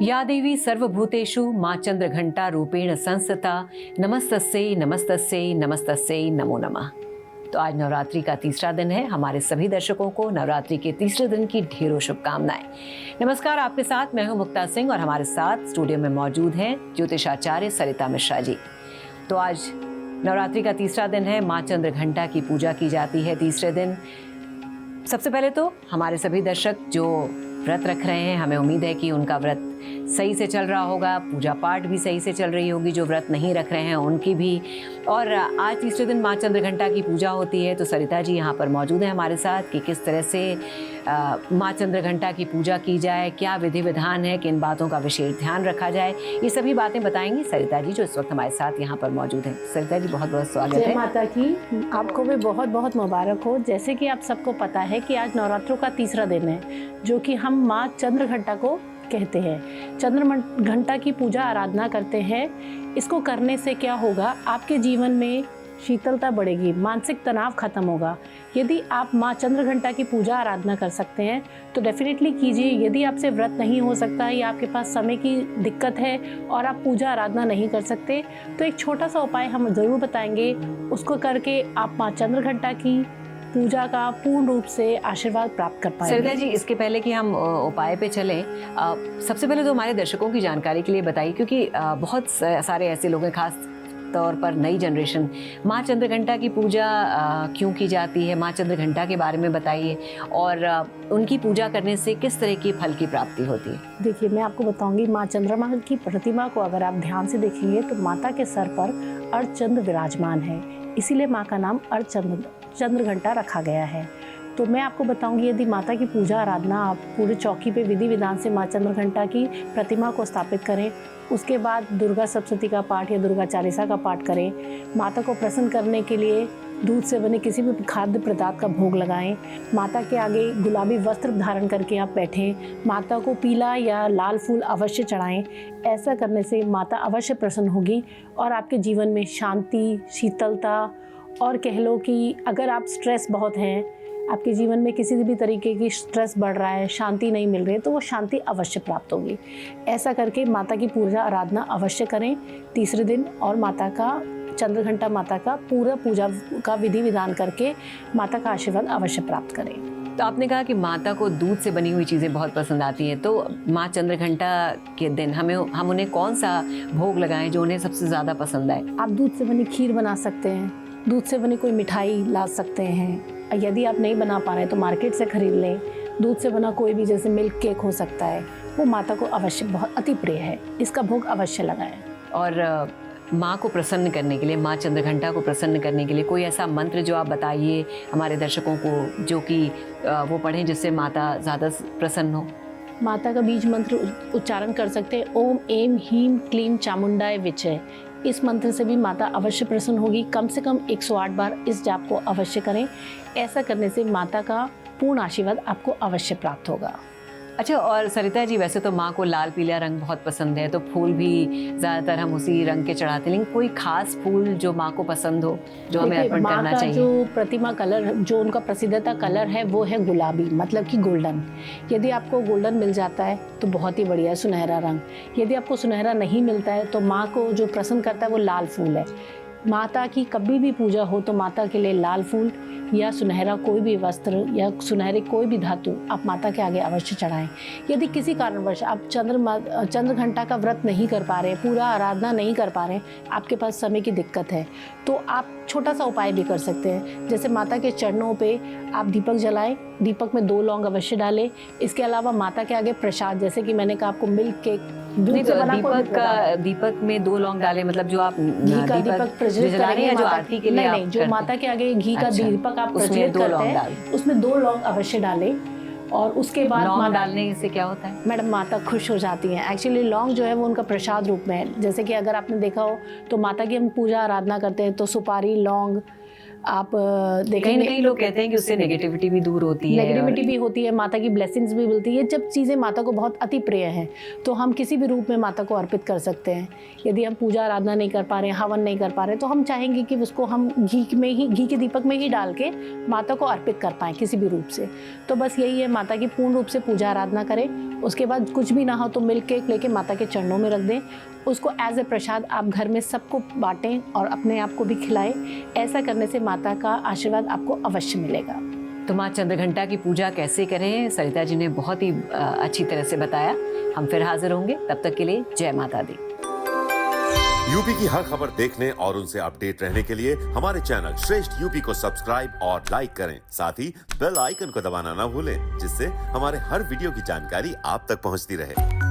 या देवी सर्वभूतेषु माँ चंद्रघंटा रूपेण संस्थिता नमस्तस्यै नमस्तस्यै नमस्तस्यै नमो नमः। तो आज नवरात्रि का तीसरा दिन है। हमारे सभी दर्शकों को नवरात्रि के तीसरे दिन की ढेरों शुभकामनाएं। नमस्कार, आपके साथ मैं हूं मुक्ता सिंह और हमारे साथ स्टूडियो में मौजूद हैं ज्योतिषाचार्य सरिता मिश्रा जी। तो आज नवरात्रि का तीसरा दिन है, माँ चंद्रघंटा की पूजा की जाती है तीसरे दिन। सबसे पहले तो हमारे सभी दर्शक जो व्रत रख रहे हैं, हमें उम्मीद है कि उनका व्रत सही से चल रहा होगा, पूजा पाठ भी सही से चल रही होगी। जो व्रत नहीं रख रहे हैं उनकी भी। और आज तीसरे दिन माँ चंद्रघंटा की पूजा होती है, तो सरिता जी यहाँ पर मौजूद हैं हमारे साथ कि किस तरह से माँ चंद्रघंटा की पूजा की जाए, क्या विधि विधान है, किन बातों का विशेष ध्यान रखा जाए, ये सभी बातें बताएंगी सरिता जी जो इस वक्त हमारे साथ यहाँ पर मौजूद हैं। सरिता जी बहुत बहुत स्वागत है। जय माता की। आपको भी बहुत बहुत मुबारक हो। जैसे कि आप सबको पता है कि आज नवरात्रों का तीसरा दिन है, जो कि हम माँ चंद्रघंटा को कहते हैं। चंद्रघंटा की पूजा आराधना करते हैं। इसको करने से क्या होगा, आपके जीवन में शीतलता बढ़ेगी, मानसिक तनाव खत्म होगा। यदि आप माँ चंद्रघंटा की पूजा आराधना कर सकते हैं तो डेफिनेटली कीजिए। यदि आपसे व्रत नहीं हो सकता या आपके पास समय की दिक्कत है और आप पूजा आराधना नहीं कर सकते, तो एक छोटा सा उपाय हम ज़रूर बताएंगे। उसको करके आप माँ चंद्रघंटा की पूजा का पूर्ण रूप से आशीर्वाद प्राप्त कर पाएंगे। सरिता जी, इसके पहले कि हम उपाय पे चलें, सबसे पहले तो हमारे दर्शकों की जानकारी के लिए बताइए, क्योंकि बहुत सारे ऐसे लोग हैं, खास तौर पर नई जनरेशन, माँ चंद्रघंटा की पूजा क्यों की जाती है, माँ चंद्रघंटा के बारे में बताइए और उनकी पूजा करने से किस तरह की फल की प्राप्ति होती है। देखिए, मैं आपको बताऊंगी, माँ चंद्रमा की प्रतिमा को अगर आप ध्यान से देखेंगे तो माता के सर पर अर्धचंद्र विराजमान है, इसीलिए माँ का नाम चंद्रघंटा रखा गया है। तो मैं आपको बताऊंगी, यदि माता की पूजा आराधना आप पूरे चौकी पे विधि विधान से माँ चंद्रघंटा की प्रतिमा को स्थापित करें, उसके बाद दुर्गा सप्तशती का पाठ या दुर्गा चालीसा का पाठ करें, माता को प्रसन्न करने के लिए दूध से बने किसी भी खाद्य पदार्थ का भोग लगाएं, माता के आगे गुलाबी वस्त्र धारण करके आप बैठें, माता को पीला या लाल फूल अवश्य चढ़ाएं। ऐसा करने से माता अवश्य प्रसन्न होगी और आपके जीवन में शांति, शीतलता, और कह लो कि अगर आप स्ट्रेस बहुत हैं, आपके जीवन में किसी भी तरीके की स्ट्रेस बढ़ रहा है, शांति नहीं मिल रही है, तो वो शांति अवश्य प्राप्त होगी। ऐसा करके माता की पूजा आराधना अवश्य करें तीसरे दिन, और माता का चंद्रघंटा माता का पूरा पूजा का विधि विधान करके माता का आशीर्वाद अवश्य प्राप्त करें। तो आपने कहा कि माता को दूध से बनी हुई चीज़ें बहुत पसंद आती हैं, तो माँ चंद्रघंटा के दिन हम उन्हें कौन सा भोग लगाएं जो उन्हें सबसे ज़्यादा पसंद आए। आप दूध से बनी खीर बना सकते हैं, दूध से बनी कोई मिठाई ला सकते हैं। यदि आप नहीं बना पा रहे तो मार्केट से खरीद लें। दूध से बना कोई भी, जैसे मिल्क केक हो सकता है, वो माता को अवश्य बहुत अति प्रिय है, इसका भोग अवश्य लगाएं। और माँ को प्रसन्न करने के लिए, माँ चंद्रघंटा को प्रसन्न करने के लिए कोई ऐसा मंत्र जो आप बताइए हमारे दर्शकों को, जो कि वो पढ़ें जिससे माता ज़्यादा प्रसन्न हो। माता का बीज मंत्र उच्चारण कर सकते हैं, ओम एम हीम क्लीम चामुंडाय विचय। इस मंत्र से भी माता अवश्य प्रसन्न होगी। कम से कम 108 बार इस जाप को अवश्य करें। ऐसा करने से माता का पूर्ण आशीर्वाद आपको अवश्य प्राप्त होगा। अच्छा, और सरिता जी, वैसे तो माँ को लाल पीला रंग बहुत पसंद है, तो फूल भी ज़्यादातर हम उसी रंग के चढ़ाते हैं, लेकिन कोई खास फूल जो माँ को पसंद हो, जो हमें अर्पण करना चाहिए। जो प्रतिमा कलर, जो उनका प्रसिद्धता कलर है, वो है गुलाबी, मतलब कि गोल्डन। यदि आपको गोल्डन मिल जाता है तो बहुत ही बढ़िया, सुनहरा रंग। यदि आपको सुनहरा नहीं मिलता है तो माँ को जो प्रसन्न करता है वो लाल फूल है। माता की कभी भी पूजा हो तो माता के लिए लाल फूल या सुनहरा कोई भी वस्त्र या सुनहरे कोई भी धातु आप माता के आगे अवश्य चढ़ाएं। यदि किसी कारणवश आप चंद्रघंटा का व्रत नहीं कर पा रहे, पूरा आराधना नहीं कर पा रहे, आपके पास समय की दिक्कत है, तो आप छोटा सा उपाय भी कर सकते हैं। जैसे माता के चरणों पे आप दीपक जलाएं, दीपक में 2 लौंग अवश्य डालें। इसके अलावा माता के आगे प्रसाद, जैसे कि मैंने कहा आपको मिल्क केक, दूध से बना दीपक में 2 लौंग डालें, मतलब जो आप घी का दीपक प्रज्वलित करेंगे, जो आरती के लिए नहीं, जो माता के आगे घी का दीपक आप प्रज्वलित करते हैं, उसमें 2 लौंग अवश्य डालें। और उसके बाद लौंग डालने से क्या होता है मैडम, माता खुश हो जाती हैं। एक्चुअली लौंग जो है वो उनका प्रसाद रूप में है। जैसे कि अगर आपने देखा हो तो माता की हम पूजा आराधना करते हैं तो सुपारी, लौंग, आप कहीं ना देखेंगे कहीं लोग कहते हैं कि उससे नेगेटिविटी भी दूर होती है। नेगेटिविटी भी होती है, माता की ब्लेसिंग्स भी मिलती है। जब चीज़ें माता को बहुत अति प्रिय हैं तो हम किसी भी रूप में माता को अर्पित कर सकते हैं। यदि हम पूजा आराधना नहीं कर पा रहे हैं, हवन नहीं कर पा रहे, तो हम चाहेंगे कि उसको हम घी के दीपक में ही डाल के माता को अर्पित कर पाएँ किसी भी रूप से। तो बस यही है, माता की पूर्ण रूप से पूजा आराधना करें। उसके बाद कुछ भी ना हो तो मिल्क केक लेके माता के चरणों में रख दें। उसको एज ए प्रसाद आप घर में सबको बांटें और अपने आप को भी खिलाएं। ऐसा करने से माता का आशीर्वाद आपको अवश्य मिलेगा। तो माँ चंद्रघंटा की पूजा कैसे करें, सरिता जी ने बहुत ही अच्छी तरह से बताया। हम फिर हाजिर होंगे, तब तक के लिए जय माता दी। यूपी की हर खबर देखने और उनसे अपडेट रहने के लिए हमारे चैनल श्रेष्ठ यूपी को सब्सक्राइब और लाइक करें। साथ ही बेल आइकन को दबाना ना भूलें, जिससे हमारे हर वीडियो की जानकारी आप तक पहुंचती रहे।